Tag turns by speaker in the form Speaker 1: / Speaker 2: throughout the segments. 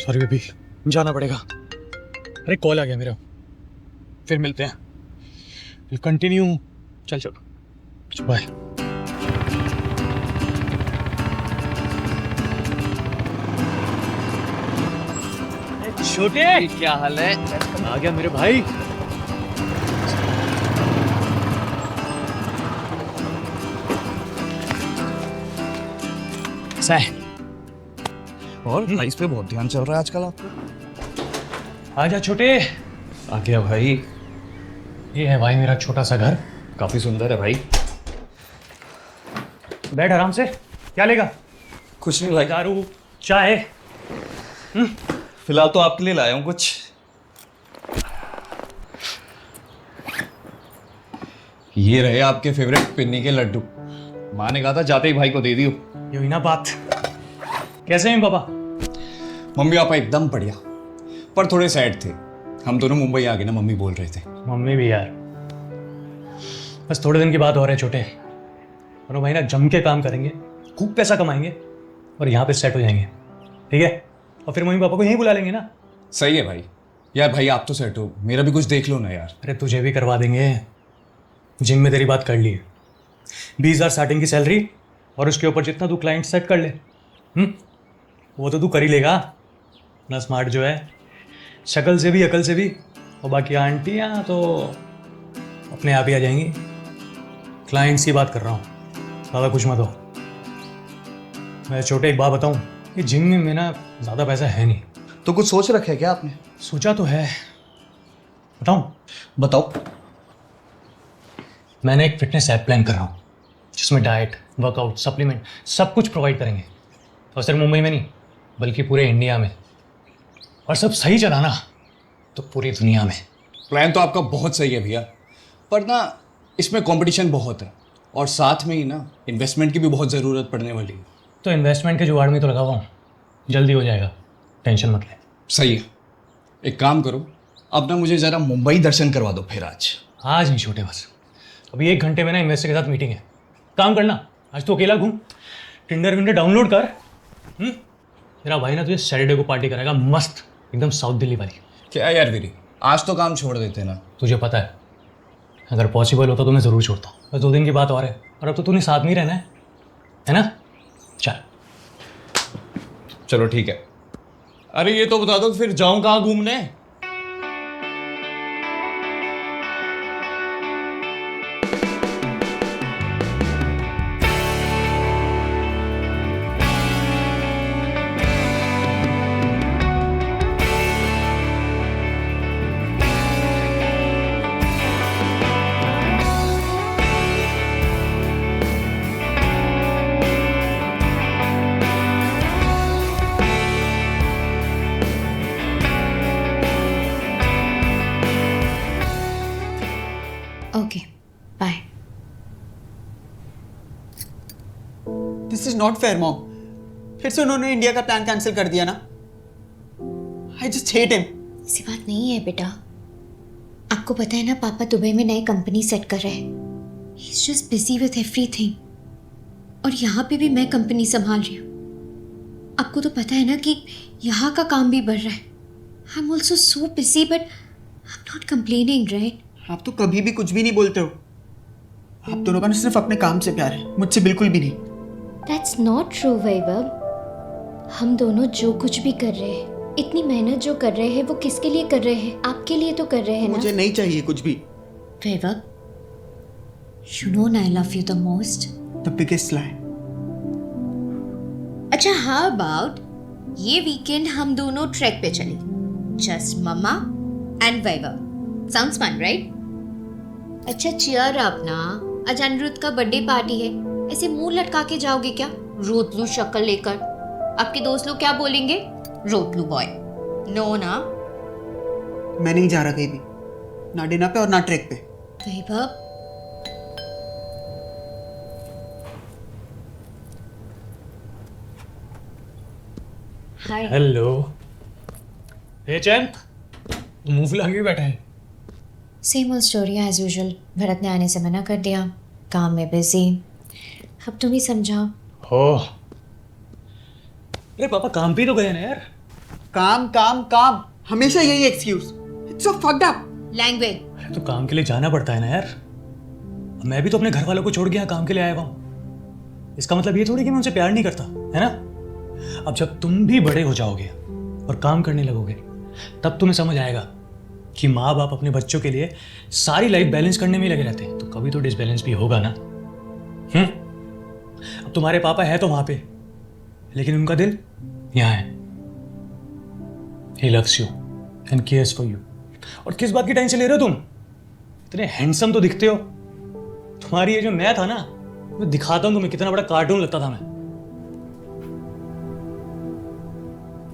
Speaker 1: Sorry baby, जाना पड़ेगा। अरे कॉल आ गया मेरा, फिर मिलते हैं, विल कंटिन्यू। चल चलो, बाय। छोटे,
Speaker 2: क्या हाल है?
Speaker 1: आ गया मेरे भाई।
Speaker 2: और लाइफ पे बहुत ध्यान चल रहा है आजकल आपका।
Speaker 1: आजा छोटे।
Speaker 2: आ गया भाई।
Speaker 1: ये है भाई मेरा छोटा सा घर,
Speaker 2: काफी सुंदर है भाई।
Speaker 1: बैठ आराम से। क्या लेगा?
Speaker 2: कुछ नहीं भाई,
Speaker 1: दारू, चाय?
Speaker 2: फिलहाल तो आपके लिए लाया हूँ कुछ। ये रहे आपके फेवरेट पिन्नी के लड्डू। माँ ने कहा था जाते ही भाई को दे दियो।
Speaker 1: ये हुई ना बात। कैसे हैं पापा?
Speaker 2: मम्मी पापा एकदम बढ़िया, पर थोड़े सैड थे। हम दोनों मुंबई आ गए ना, मम्मी बोल रहे थे।
Speaker 1: मम्मी भी यार, बस थोड़े दिन की बात और है छोटे। दोनों भाई ना जम के काम करेंगे, खूब पैसा कमाएंगे और यहाँ पे सेट हो जाएंगे, ठीक है? और फिर मम्मी पापा को यहीं बुला लेंगे ना।
Speaker 2: सही है भाई। यार भाई आप तो सेट हो, मेरा भी कुछ देख लो ना यार।
Speaker 1: अरे तुझे भी करवा देंगे। जिम में तेरी बात कर ली है, 20,000 स्टार्टिंग की सैलरी और उसके ऊपर जितना तू क्लाइंट सेट कर ले, वो तो तू कर ही लेगा ना। स्मार्ट जो है, शक्ल से भी अकल से भी। और बाकी आंटियाँ तो अपने आप ही आ जाएंगी। क्लाइंट्स की बात कर रहा हूँ, ज़्यादा कुछ मत हो। मैं छोटे एक बात बताऊँ, कि जिम में ना ज़्यादा पैसा है नहीं।
Speaker 2: तो कुछ सोच रखा है क्या आपने?
Speaker 1: सोचा तो है, बताऊँ?
Speaker 2: बताओ।
Speaker 1: मैंने एक फिटनेस ऐप प्लान कर रहा हूँ, जिसमें डाइट, वर्कआउट, सप्लीमेंट सब कुछ प्रोवाइड करेंगे। और सिर्फ मुंबई में नहीं, बल्कि पूरे इंडिया में। और सब सही चला ना तो पूरी दुनिया में।
Speaker 2: प्लान तो आपका बहुत सही है भैया, पर ना इसमें कंपटीशन बहुत है और साथ में ही ना इन्वेस्टमेंट की भी बहुत ज़रूरत पड़ने वाली है।
Speaker 1: तो इन्वेस्टमेंट के जुगाड़ में तो लगा हुआ हूँ, जल्दी हो जाएगा, टेंशन मत ले।
Speaker 2: सही है, एक काम करो, अब ना मुझे ज़रा मुंबई दर्शन करवा दो फिर आज।
Speaker 1: आज नहीं छोटे, बस अभी 1 घंटे में ना इन्वेस्टर के साथ मीटिंग है। काम करना, आज तो अकेला घूम, टिंडर विंडर डाउनलोड कर। मेरा भाई ना तुझे सैटरडे को पार्टी कराएगा, मस्त एकदम साउथ दिल्ली वाली।
Speaker 2: क्या यार वीरी, आज तो काम छोड़ देते ना।
Speaker 1: तुझे पता है, अगर पॉसिबल होता तो मैं ज़रूर छोड़ता हूँ। बस 2 दिन की बात और है, और अब तो तूने साथ में ही रहना है ना? चल
Speaker 2: चलो ठीक है। अरे ये तो बता दो फिर जाऊं कहाँ घूमने?
Speaker 3: Okay bye.
Speaker 4: This is not fair mom. फिर से उन्होंने इंडिया का प्लान कैंसिल कर दिया ना। I just hate him.
Speaker 3: ऐसी बात नहीं है बेटा, आपको पता है ना पापा दुबई में नई कंपनी सेट कर रहे हैं। He is just busy with everything. और यहाँ पे भी मैं कंपनी संभाल रही हूँ। आपको तो पता है ना कि यहाँ का काम भी बढ़ रहा है। I am also so busy but I am not complaining right.
Speaker 4: आप तो कभी भी कुछ भी नहीं बोलते हो। आप दोनों का ना सिर्फ अपने काम से प्यार है, मुझसे बिल्कुल भी नहीं।
Speaker 3: दैट्स नॉट ट्रू वैभव। हम दोनों जो कुछ भी कर रहे हैं, इतनी मेहनत जो कर रहे हैं, वो किसके लिए कर रहे हैं? आपके लिए तो कर रहे हैं ना।
Speaker 4: मुझे नहीं चाहिए कुछ भी।
Speaker 3: Vaibhav, you know I love you the most.
Speaker 4: The biggest lie.
Speaker 3: अच्छा how about ये वीकेंड हम दोनों ट्रैक पे चले, जस्ट मम्मा and Vaibhav. Sounds fun, right? अच्छा चियर अप ना, आज अनिरुद्ध का बर्थडे पार्टी है। ऐसे मुंह लटका के जाओगे क्या, रोतलू शक्ल लेकर? आपके दोस्त लोग क्या बोलेंगे? रोतलू बॉय। नो ना?
Speaker 4: मैं नहीं जा रहा कहीं भी, ना डिनर पे और ना ट्रैक पे।
Speaker 3: वैभव, हाय।
Speaker 1: हेलो। हे चैन, मुंह फुला के बैठा है।
Speaker 3: Same old story as usual. Bharat ने आने से मना कर दिया, काम में बिजी। अब तुम ही समझाओ।
Speaker 1: हो, अरे पापा काम पे तो गए ना यार।
Speaker 4: काम काम काम, हमेशा यही excuse. It's so fucked up.
Speaker 3: Language.
Speaker 1: तो काम के लिए जाना पड़ता है ना यार। मैं भी तो अपने घर वालों को छोड़ के यहाँ काम के लिए आया हुआ हूँ। इसका मतलब ये थोड़ी कि मैं उनसे प्यार नहीं करता, है ना। अब जब तुम भी बड़े हो जाओगे और काम करने लगोगे तब तुम्हें समझ आएगा कि माँ बाप अपने बच्चों के लिए सारी लाइफ बैलेंस करने में ही लगे रहते हैं, तो कभी तो डिसबैलेंस भी होगा ना। अब तुम्हारे पापा है तो वहां पे, लेकिन उनका दिल यहाँ है। He loves you and cares for you। और किस बात की टेंशन ले रहे हो तुम? इतने हैंडसम तो दिखते हो। तुम्हारी ये जो मैं था ना, मैं दिखाता हूं तुम्हें कितना बड़ा कार्टून लगता था मैं।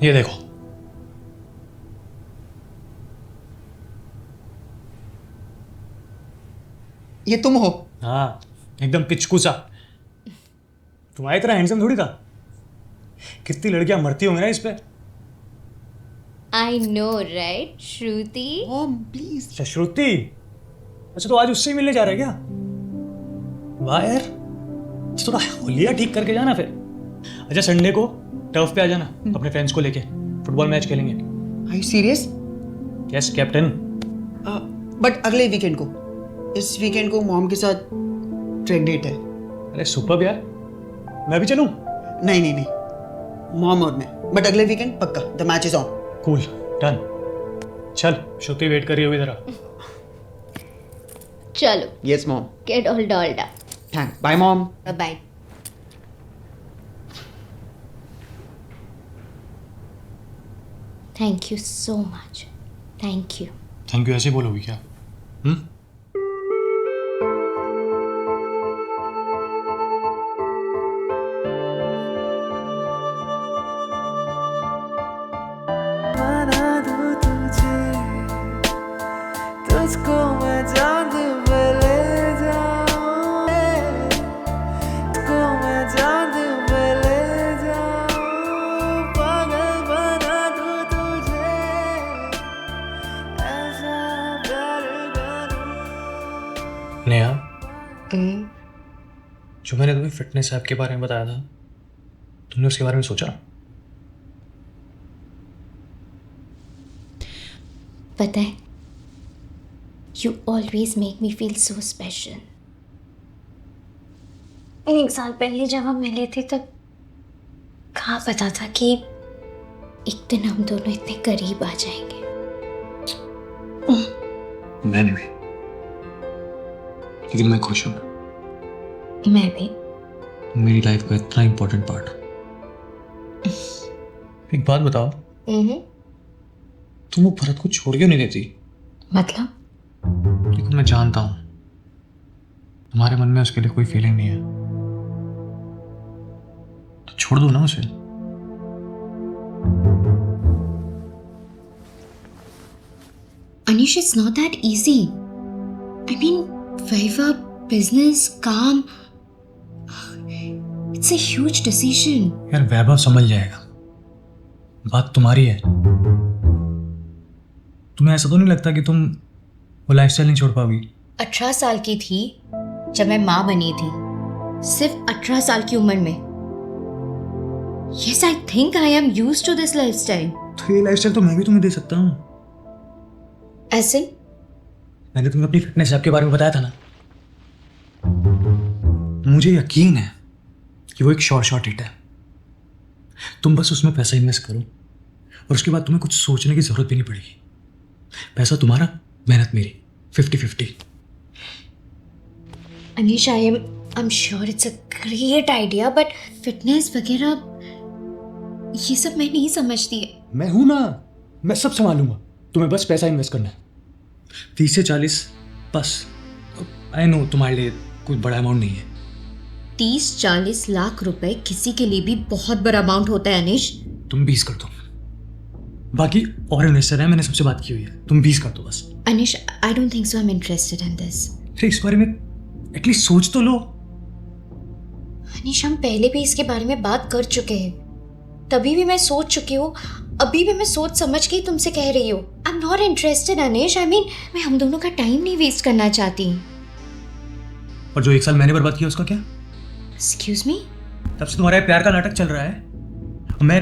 Speaker 1: ये देखो,
Speaker 4: ये तुम हो?
Speaker 1: हाँ एकदम पिचकू सा। तुम्हारी तरह हैंडसम थोड़ी था। कितनी लड़कियां मरती होंगी ना इस पे।
Speaker 3: I know right Shruti.
Speaker 4: Mom please.
Speaker 1: अच्छा श्रुति, अच्छा तो आज उससे ही मिलने जा रहे क्या? वाह यार, अच्छा थोड़ा होलिया ठीक करके जाना फिर। अच्छा संडे को टर्फ पे आ जाना अपने फ्रेंड्स को लेके, फुटबॉल मैच खेलेंगे।
Speaker 4: Are you serious?
Speaker 1: Yes captain.
Speaker 4: But अगले वीकेंड को, इस वीकेंड को मॉम के साथ ट्रेक डेट है।
Speaker 1: अरे सुपर यार, मैं भी चलूं?
Speaker 4: नहीं नहीं नहीं, मॉम और मैं। बट अगले वीकेंड पक्का, the match is on.
Speaker 1: Cool done. चल श्रुति वेट कर रही होगी जरा।
Speaker 3: चलो
Speaker 4: yes mom.
Speaker 3: Get all dolled up.
Speaker 4: Thank bye mom.
Speaker 3: Bye. Thank you so much. Thank you.
Speaker 1: Thank you ऐसे बोलोगी क्या?
Speaker 5: बना दूं तुझे, तुझको मैं चांद पे ले जाऊं, तुझको मैं चांद पे ले जाऊं, पागल बना दूं तुझे, ऐसा प्यार करूं।
Speaker 1: नेहा, जो मैंने तुम्हें फिटनेस ऐप के बारे में बताया था, तुमने उसके बारे में सोचा?
Speaker 3: पता है, you always make me feel so special. 1 साल पहले जब हम मिले थे तब कहाँ पता था कि एक दिन हम दोनों इतने करीब आ जाएंगे।
Speaker 1: मैंने भी, लेकिन मैं खुश हूँ।
Speaker 3: मैं भी।
Speaker 1: मेरी लाइफ का इतना इम्पोर्टेंट पार्ट। एक बात बताओ, तुम वो भरत को छोड़ क्यों नहीं देती?
Speaker 3: मतलब?
Speaker 1: देखो मैं जानता हूं तुम्हारे मन में उसके लिए कोई फीलिंग नहीं है, तो छोड़ दो ना उसे।
Speaker 3: Anish, it's not that easy. I mean, Viva, business, काम. It's a huge decision.
Speaker 1: यार वैभव समझ जाएगा, बात तुम्हारी है। तुम्हें ऐसा तो नहीं लगता कि तुम वो लाइफस्टाइल नहीं छोड़ पाओगी?
Speaker 3: 18 साल की थी जब मैं माँ बनी थी, सिर्फ 18 साल की उम्र में। Yes, I think I am used to this lifestyle.
Speaker 1: तो ये लाइफस्टाइल तो मैं भी तुम्हें दे सकता हूँ।
Speaker 3: ऐसे?
Speaker 1: मैंने तुम्हें अपनी फिटनेस ऐप के बारे में बताया था ना, मुझे यकीन है कि वो एक शॉर्ट हिट है। तुम बस उसमें पैसा इन्वेस्ट करो और उसके बाद तुम्हें कुछ सोचने की जरूरत भी नहीं पड़ेगी। पैसा तुम्हारा, मेहनत मेरी, 50-50।
Speaker 3: Anish, I'm sure it's a great idea, but fitness वगैरह ये सब मैं नहीं समझती है।
Speaker 1: मैं हूं ना, मैं सब संभालूंगा। तुम्हें बस पैसा इन्वेस्ट करना है, 30 से 40 बस। आई नो तुम्हारे लिए कोई बड़ा अमाउंट नहीं है।
Speaker 3: 30-40 लाख रुपए किसी के लिए भी बहुत बड़ा अमाउंट होता है अनिश।
Speaker 1: तुम 20 कर दो, बाकी और इन्वेस्टर है, मैंने सबसे बात की हुई है। तुम 20 कर दो बस।
Speaker 3: Anish, I don't think so I am interested in this.
Speaker 1: फिर इस बारे में एटलीस्ट सोच तो लो।
Speaker 3: अनिश, हम पहले भी इसके बारे में बात कर चुके हैं, तभी भी मैं सोच चुकी हूँ, अभी भी मैं सोच समझ के ही तुमसे कह रही हूँ। I am not interested Anish. I mean, मैं हम दोनों का टाइम नहीं वेस्ट करना चाहती।
Speaker 1: और जो 1 साल मैंने बर्बाद किया उसका क्या?
Speaker 3: Excuse me?
Speaker 1: तब से तुम्हारा ये प्यार का नाटक चल रहा है। मैं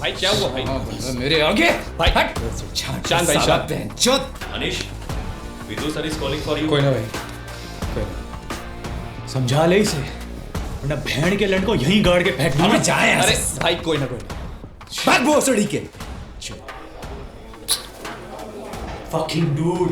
Speaker 6: भाई क्या हुआ भाई?
Speaker 7: मेरे आगे
Speaker 6: भाई हट।
Speaker 7: चांद भाई साहब
Speaker 6: Anish, Vidu sir is calling for you.
Speaker 2: कोई ना भाई,
Speaker 1: समझा ले इसे, वरना भेड़ के लंड को यहीं गाड़ के फेंक दूंगा।
Speaker 7: जाए
Speaker 6: अरे भाई कोई ना।
Speaker 7: भाग भोसड़ी के।
Speaker 1: Fucking dude.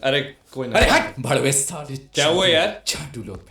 Speaker 6: अरे कोई ना।
Speaker 7: अरे हट भड़वे साले।
Speaker 6: क्या हुआ यार?
Speaker 7: झाटू लोग